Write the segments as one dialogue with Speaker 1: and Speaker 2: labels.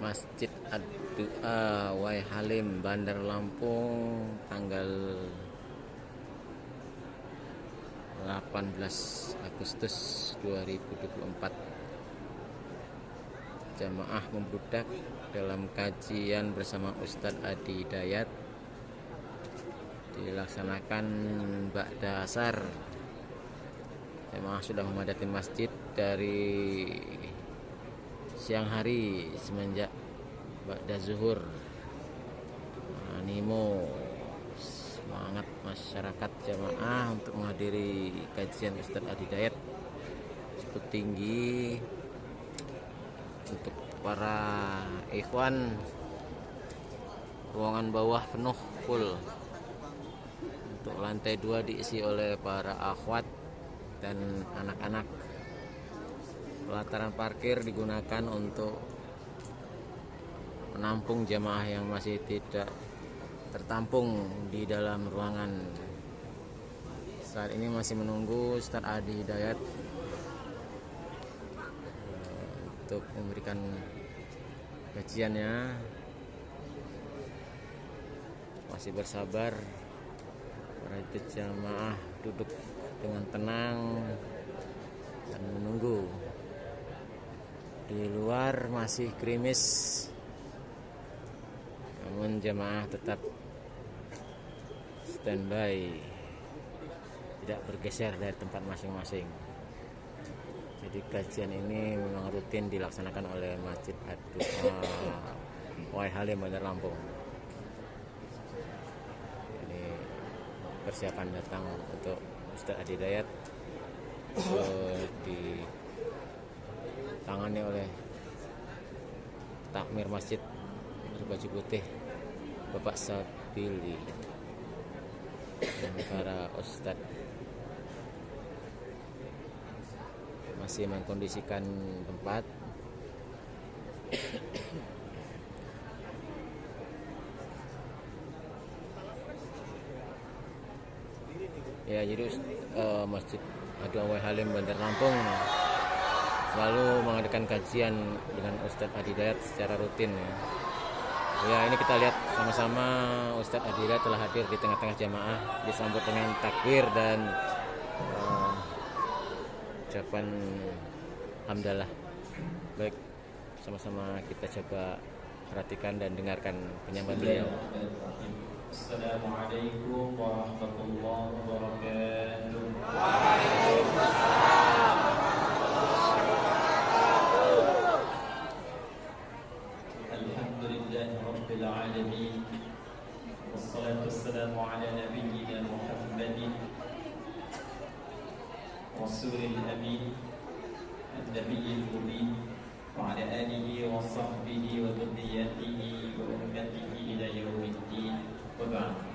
Speaker 1: Masjid Ad-Du'a Wai Halim, Bandar Lampung, tanggal 18 Agustus 2024. Jamaah membludak dalam kajian bersama Ustadz Adi Hidayat dilaksanakan ba'da asar. Jamaah sudah memadati masjid dari siang hari semenjak ba'da zuhur. Animo semangat masyarakat jamaah untuk menghadiri kajian Ustadz Adi Hidayat cukup tinggi. Untuk para ikhwan, ruangan bawah penuh full. Untuk lantai 2 diisi oleh para akhwat dan anak-anak. Pelataran parkir digunakan untuk menampung jamaah yang masih tidak tertampung di dalam ruangan. Saat ini masih menunggu Ustadz Adi Hidayat untuk memberikan kajiannya. Masih bersabar para jamaah duduk dengan tenang dan menunggu. Di luar masih gerimis, namun jamaah tetap standby, tidak bergeser dari tempat masing-masing. Jadi kajian ini memang rutin dilaksanakan oleh Masjid Ad-Du'a Wai Halim, Bandar Lampung. Ini persiapan datang untuk Ustadz Adi Hidayat, ditangani oleh takmir masjid berbaju putih Bapak Sabili dan para ustadz masih mengkondisikan tempat. Ya, jadi Masjid Ad-Du'a Wai Halim, Bandar Lampung selalu mengadakan kajian dengan Ustadz Adi Hidayat secara rutin ya. Ya, ini kita lihat sama-sama Ustadz Adi Hidayat telah hadir di tengah-tengah jamaah, disambut dengan takbir dan ucapan hamdalah. Baik, sama-sama kita coba perhatikan dan dengarkan penyambutan beliau.
Speaker 2: Assalamualaikum warahmatullahi wabarakatuh. Alhamdulillahi rabbil alamin. Wassalatu wassalamu ala nabiyyina Muhammadin Rasulil Amin, An-Nabiyil Mubin, wa ala alihi wa sahbihi wa dhurriyyatihi wa ummatihi ila yaumiddin, wa ba'd.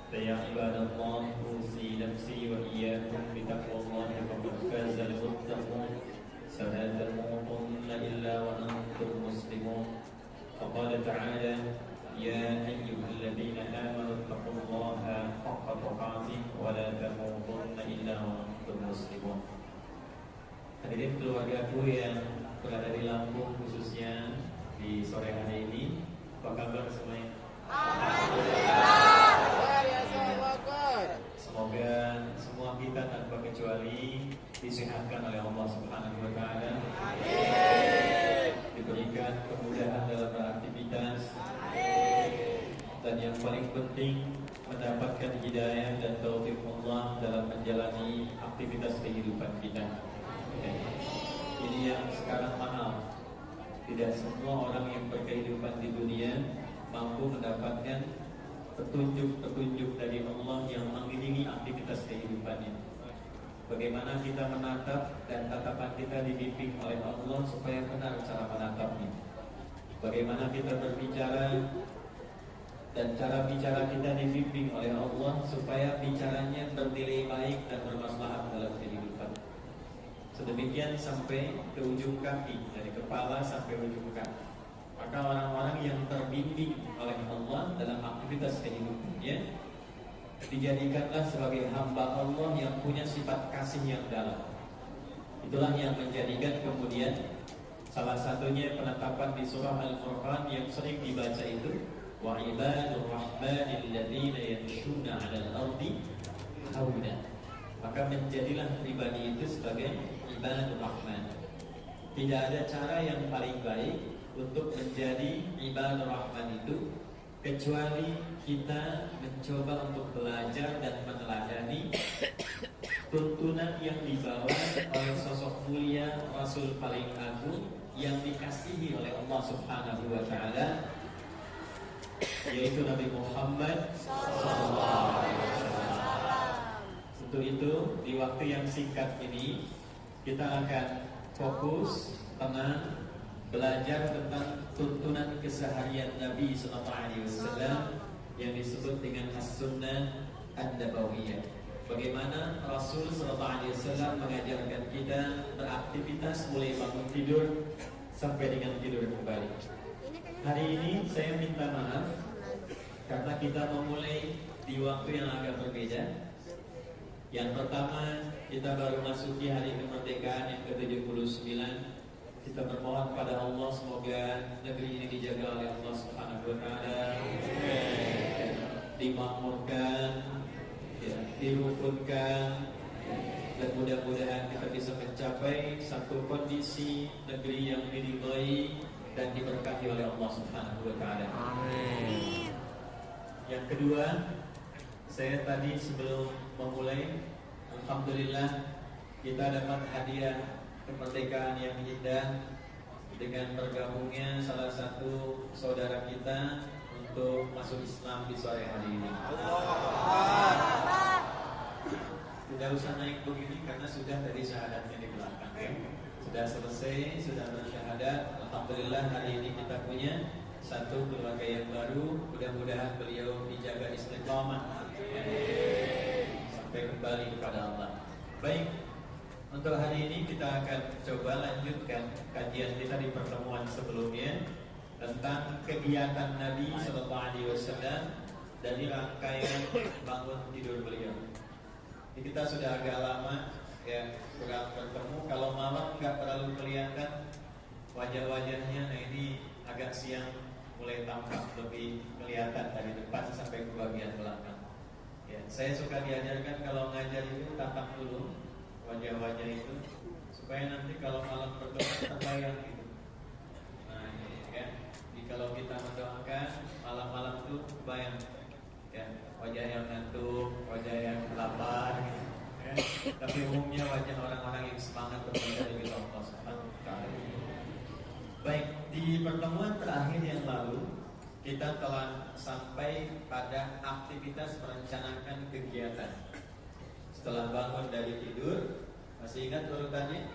Speaker 2: Ya ibadallah, usi nafsi wa iyyakum bi taqwallahi faqad faza al-muttaqun. Fala tamutunna illa wa antum muslimun. Faqala ta'ala: يا أيها الذين آمنوا اتقوا الله حق تقاته ولا تموتن إلا وأنتم مسلمون. Hadirin keluargaku yang berada di Lampung, khususnya di sore hari ini, apa kabar semuanya? Alhamdulillah. Semoga semua kita tanpa kecuali disehatkan oleh Allah Subhanahu wa taala. Amin. Diberikan kemudahan dalam beraktivitas. Dan yang paling penting mendapatkan hidayah dan taufik Allah dalam menjalani aktivitas kehidupan kita. Ini yang sekarang mahal. Tidak semua orang yang berkehidupan di dunia mampu mendapatkan petunjuk-petunjuk dari Allah yang mengiringi aktivitas kehidupannya. Bagaimana kita menatap dan tatapan kita dibimbing oleh Allah supaya benar cara menatapnya. Bagaimana kita berbicara dan cara bicara kita dibimbing oleh Allah supaya bicaranya bernilai baik dan bermaslahat dalam kehidupan. Sedemikian sampai ke ujung kaki, dari kepala sampai ujung kaki. Maka orang-orang yang terbimbing oleh Allah dalam aktivitas kehidupannya dijadikanlah sebagai hamba Allah yang punya sifat kasih yang dalam. Itulah yang menjadikan kemudian Salah satunya penetapan di surah Al-Furqan yang sering dibaca itu, wa ibadur rahmanil ladzina yamshuna 'alal ardi hauna. Maka menjadilah pribadi itu sebagai ibadur rahman. Tidak ada cara yang paling baik untuk menjadi ibadur rahman itu kecuali kita mencoba untuk belajar dan meneladani tuntunan yang dibawa oleh sosok mulia Rasul paling agung yang dikasihi oleh Allah Subhanahu wa taala, yaitu Nabi Muhammad sallallahu alaihi wasallam. Untuk itu, di waktu yang singkat ini kita akan fokus, tenang, belajar tentang tuntunan keseharian Nabi sallallahu alaihi wasallam yang disebut dengan As-Sunnah An-Nabawiyah. Bagaimana Rasul sallallahu alaihi wasallam mengajarkan kita beraktivitas mulai bangun tidur sampai dengan tidur kembali. Hari ini saya minta maaf karena kita memulai di waktu yang agak berbeda. Yang pertama, kita baru masuki hari kemerdekaan yang ke-79. Kita bermohon pada Allah semoga negeri ini dijaga oleh Allah Subhanahu wa taala, dimakmurkan, dirukunkan, dan mudah-mudahan kita bisa mencapai satu kondisi negeri yang diridhai dan diberkahi oleh Allah Subhanahu wa taala.
Speaker 1: Amin.
Speaker 2: Yang kedua, saya tadi sebelum memulai, alhamdulillah kita dapat hadiah kemerdekaan yang indah dengan bergabungnya salah satu saudara kita untuk masuk Islam di sore hari ini. Tidak usah naik begini karena sudah tadi syahadatnya di belakang, ya. Sudah selesai, sudah bersyahadat. Alhamdulillah hari ini kita punya satu keluarga yang baru. Mudah-mudahan beliau dijaga istiqamah sampai kembali kepada Allah. Baik, untuk hari ini kita akan coba lanjutkan kajian kita di pertemuan sebelumnya tentang kegiatan Nabi Sallallahu Alaihi Wasallam dari rangkaian bangun tidur beliau. Jadi kita sudah agak lama ya kurang bertemu. Kalau malam nggak terlalu kelihatan wajah-wajahnya. Nah ini agak siang mulai tampak lebih kelihatan dari depan sampai ke bagian belakang. Ya, saya suka diajarkan kalau ngajar itu tatap dulu wajah-wajah itu supaya nanti kalau malam berdoa terbayang gitu. Nah, ini ya. Jadi kalau kita mendoakan malam-malam itu bayang ya, wajah yang ngantuk, wajah yang lapar gitu, ya. Tapi umumnya wajah orang-orang yang semangat beribadah kepada Allah Subhanahu wa taala. Baik, di pertemuan terakhir yang lalu kita telah sampai pada aktivitas merencanakan kegiatan. Setelah bangun dari tidur, masih ingat urutannya?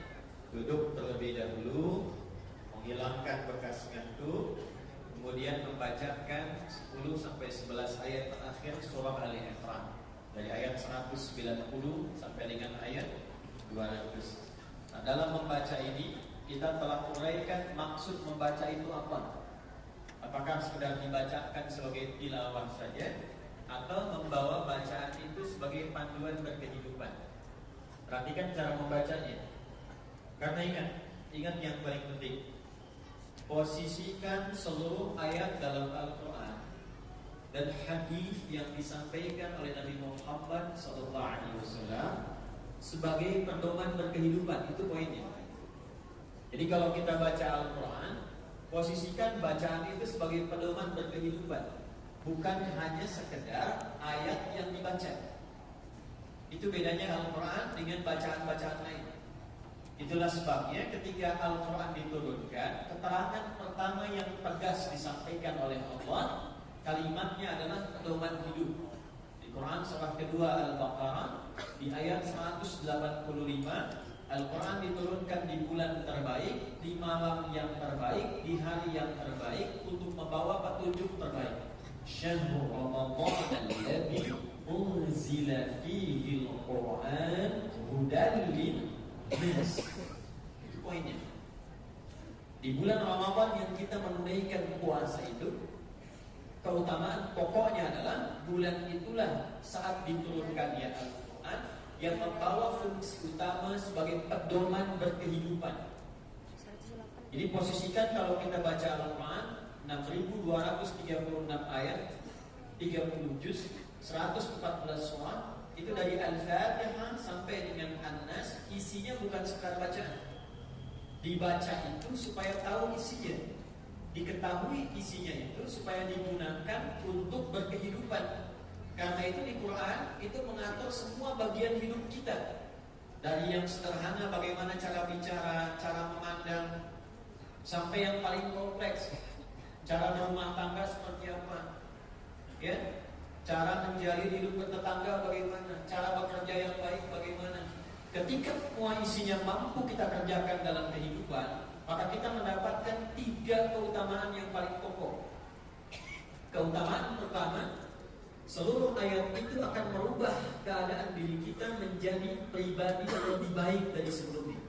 Speaker 2: Duduk terlebih dahulu, menghilangkan bekas ngantuk, kemudian membacakan 10 sampai 11 ayat terakhir surah Al-Imran dari ayat 190 sampai dengan ayat 200. Nah, dalam membaca ini kita telah uraikan maksud membaca itu apa? Apakah sekedar dibacakan sebagai tilawah saja atau membawa bacaan itu sebagai panduan berkehidupan? Perhatikan cara membacanya. Karena ingat yang paling penting. Posisikan seluruh ayat dalam Al-Quran dan hadis yang disampaikan oleh Nabi Muhammad SAW sebagai pedoman berkehidupan. Itu poinnya. Jadi kalau kita baca Al-Quran, posisikan bacaan itu sebagai pedoman berkehidupan, bukan hanya sekedar ayat yang dibaca. Itu bedanya Al-Quran dengan bacaan-bacaan lain. Itulah sebabnya ketika Al-Quran diturunkan, keterangan pertama yang tegas disampaikan oleh Allah, kalimatnya adalah pedoman hidup. Di Quran surah kedua Al-Baqarah di ayat 185, Al-Quran diturunkan di bulan terbaik, di malam yang terbaik, di hari yang terbaik untuk membawa petunjuk terbaik. Syahrul Ramadan alladzi unzila fihi al-Quran hudan lin-nas. Itu poinnya. Di bulan Ramadan yang kita menunaikan puasa itu, keutamaan pokoknya adalah bulan itulah saat diturunkannya Al-Quran yang membawa fungsi utama sebagai pedoman berkehidupan. Jadi posisikan kalau kita baca Al-Quran 6.236 ayat, 30 juz, 114 surah, itu dari Al-Fatihah sampai dengan An-Nas, isinya bukan sekadar bacaan. Dibaca itu supaya tahu isinya, diketahui isinya itu supaya digunakan untuk berkehidupan. Karena itu di Quran itu mengatur semua bagian hidup kita. Dari yang sederhana bagaimana cara bicara, cara memandang, sampai yang paling kompleks, cara berumah tangga seperti apa, ya, cara menjalin hidup bertetangga bagaimana, cara bekerja yang baik bagaimana. Ketika semua isinya mampu kita kerjakan dalam kehidupan, maka kita mendapatkan 3 keutamaan yang paling pokok. Keutamaan pertama, seluruh ayat itu akan merubah keadaan diri kita menjadi pribadi yang lebih baik dari sebelumnya.